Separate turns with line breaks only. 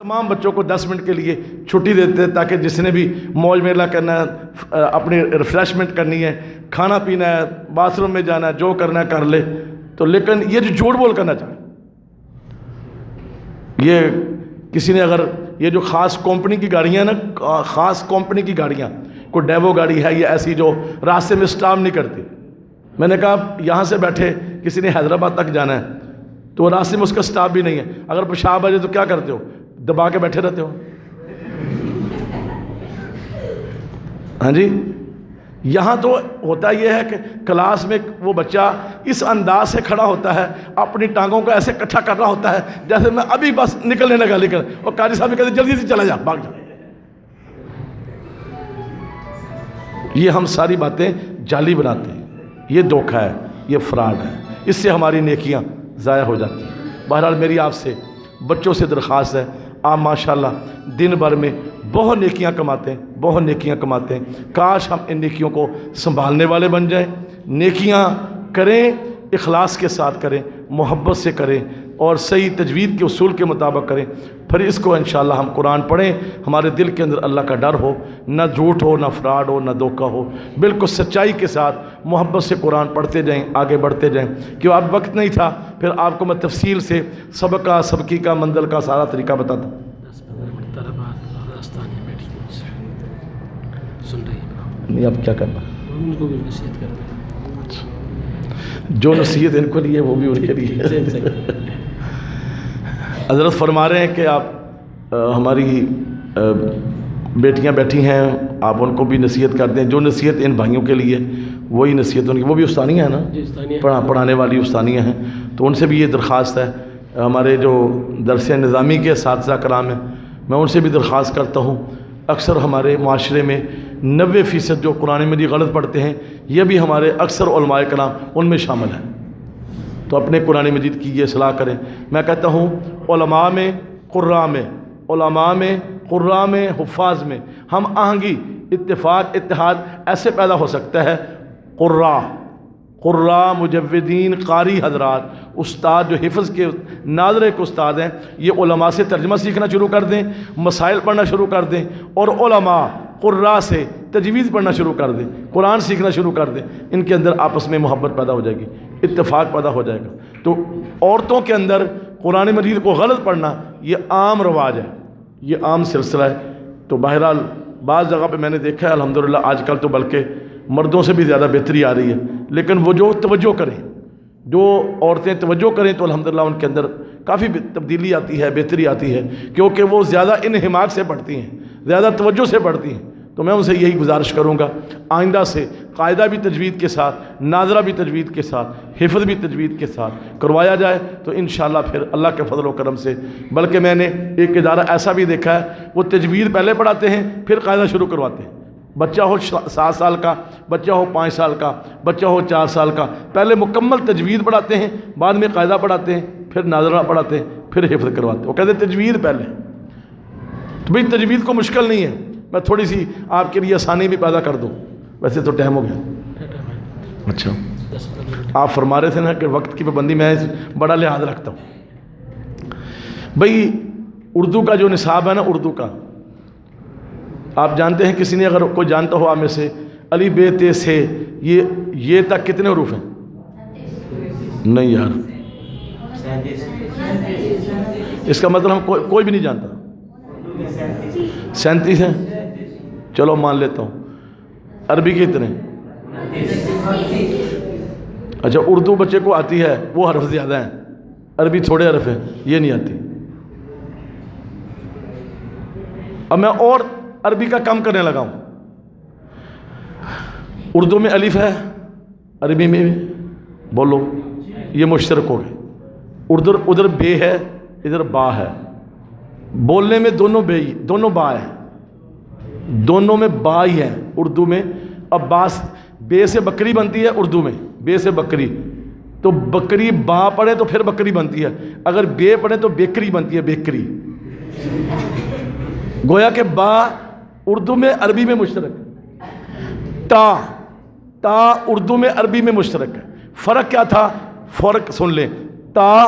تمام بچوں کو 10 منٹ کے لیے چھٹی دیتے ہیں تاکہ جس نے بھی موج میلہ کرنا ہے، اپنی ریفریشمنٹ کرنی ہے، کھانا پینا ہے، باتھ روم میں جانا ہے، جو کرنا ہے کر لے. تو لیکن یہ جو جھوٹ بول کرنا چاہے، یہ کسی نے اگر یہ جو خاص کمپنی کی گاڑیاں نا، خاص کمپنی کی گاڑیاں، کوئی ڈیوو گاڑی ہے یا ایسی جو راستے میں اسٹاپ نہیں کرتی. میں نے کہا یہاں سے بیٹھے کسی نے حیدرآباد تک جانا ہے تو راستے میں اس کا اسٹاپ بھی نہیں ہے، اگر پیشاب آ جائے تو کیا کرتے ہو؟ دبا کے بیٹھے رہتے ہو. ہاں جی، یہاں تو ہوتا یہ ہے کہ کلاس میں وہ بچہ اس انداز سے کھڑا ہوتا ہے، اپنی ٹانگوں کو ایسے اکٹھا کر رہا ہوتا ہے جیسے میں ابھی بس نکلنے لگا، لیکن اور قاری صاحب بھی کہتے جلدی سے چلا جا، بھاگ جا. یہ ہم ساری باتیں جعلی بناتے ہیں، یہ دھوکہ ہے، یہ فراڈ ہے، اس سے ہماری نیکیاں ضائع ہو جاتی ہیں. بہرحال میری آپ سے بچوں سے درخواست ہے، آپ ماشاءاللہ دن بھر میں بہت نیکیاں کماتے ہیں، بہت نیکیاں کماتے ہیں. کاش ہم ان نیکیوں کو سنبھالنے والے بن جائیں. نیکیاں کریں، اخلاص کے ساتھ کریں، محبت سے کریں اور صحیح تجوید کے اصول کے مطابق کریں. پھر اس کو انشاءاللہ ہم قرآن پڑھیں، ہمارے دل کے اندر اللہ کا ڈر ہو، نہ جھوٹ ہو، نہ فراڈ ہو، نہ دھوکہ ہو، بالکل سچائی کے ساتھ محبت سے قرآن پڑھتے جائیں، آگے بڑھتے جائیں. کہ اب وقت نہیں تھا، پھر آپ کو میں تفصیل سے سبق کا، سبقی کا، منزل کا سارا طریقہ بتاتا. نہیں اب کیا کرنا، جو نصیحت ان کو لیے وہ بھی ان کے لیے. حضرت فرما رہے ہیں کہ آپ ہماری بیٹیاں بیٹھی ہیں، آپ ان کو بھی نصیحت کرتے ہیں. جو نصیحت ان بھائیوں کے لیے وہی نصیحت ان کی، وہ بھی استانیہ ہیں نا، پڑھانے والی استانیہ ہیں. تو ان سے بھی یہ درخواست ہے. ہمارے جو درس نظامی کے اساتذہ کرام ہیں، میں ان سے بھی درخواست کرتا ہوں. اکثر ہمارے معاشرے میں 90% جو قرآن مجید غلط پڑھتے ہیں، یہ بھی ہمارے اکثر علماء کرام ان میں شامل ہیں. تو اپنے قرآن مجید کی یہ اصلاح کریں. میں کہتا ہوں علماء میں، قراء میں، علماء میں، قراء میں، حفاظ میں ہم آہنگی، اتفاق، اتحاد ایسے پیدا ہو سکتا ہے. قراء، مجودین، قاری حضرات، استاد جو حفظ کے ناظرے کے استاد ہیں، یہ علماء سے ترجمہ سیکھنا شروع کر دیں، مسائل پڑھنا شروع کر دیں، اور علماء قراء سے تجوید پڑھنا شروع کر دیں، قرآن سیکھنا شروع کر دیں. ان کے اندر آپس میں محبت پیدا ہو جائے گی، اتفاق پیدا ہو جائے گا. تو عورتوں کے اندر قرآن مجید کو غلط پڑھنا یہ عام رواج ہے، یہ عام سلسلہ ہے. تو بہرحال بعض جگہ پہ میں نے دیکھا ہے الحمدللہ آج کل تو بلکہ مردوں سے بھی زیادہ بہتری آ رہی ہے. لیکن وہ جو توجہ کریں، جو عورتیں توجہ کریں تو الحمدللہ ان کے اندر کافی تبدیلی آتی ہے، بہتری آتی ہے، کیونکہ وہ زیادہ انہماک سے پڑھتی ہیں، زیادہ توجہ سے پڑھتی ہیں. تو میں ان سے یہی گزارش کروں گا آئندہ سے قاعدہ بھی تجوید کے ساتھ، ناظرہ بھی تجوید کے ساتھ، حفظ بھی تجوید کے ساتھ کروایا جائے تو انشاءاللہ پھر اللہ کے فضل و کرم سے. بلکہ میں نے ایک ادارہ ایسا بھی دیکھا ہے، وہ تجوید پہلے پڑھاتے ہیں پھر قاعدہ شروع کرواتے ہیں. بچہ ہو 7 سال کا، بچہ ہو 5 سال کا، بچہ ہو 4 سال کا، پہلے مکمل تجوید پڑھاتے ہیں، بعد میں قاعدہ پڑھاتے ہیں، پھر ناظرہ پڑھاتے ہیں، پھر حفظ کرواتے ہیں. وہ کہتے ہیں تجوید پہلے. تو بھئی تجوید کو مشکل نہیں ہے، میں تھوڑی سی آپ کے لیے آسانی بھی پیدا کر دوں. ویسے تو ٹائم ہو گیا. اچھا آپ فرما رہے تھے نا کہ وقت کی پابندی میں بڑا لحاظ رکھتا ہوں. بھئی اردو کا جو نصاب ہے نا، اردو کا آپ جانتے ہیں، کسی نے اگر کوئی جانتا ہو آپ میں سے، علی بے تے سے یہ تک کتنے حروف ہیں؟ نہیں یار، اس کا مطلب ہم کوئی بھی نہیں جانتا. 37 ہیں، چلو مان لیتا ہوں. عربی کے اتنے؟ اچھا اردو بچے کو آتی ہے، وہ حرف زیادہ ہیں، عربی تھوڑے حرف ہیں، یہ نہیں آتی. اب میں اور عربی کا کم کرنے لگا ہوں. اردو میں الف ہے، عربی میں بولو یہ مشترک ہو گئے. ادھر بے ہے، ادھر با ہے. بولنے میں دونوں با ہیں، دونوں میں با ہی ہیں اردو میں. اب بے سے بکری بنتی ہے اردو میں، بے سے بکری، تو بکری با پڑھے تو پھر بکری بنتی ہے، اگر بے پڑھے تو بیکری بنتی ہے، بیکری. گویا کہ با اردو میں عربی میں مشترک ہے. تا اردو میں عربی میں مشترک ہے. فرق کیا تھا؟ فرق سن لیں. تا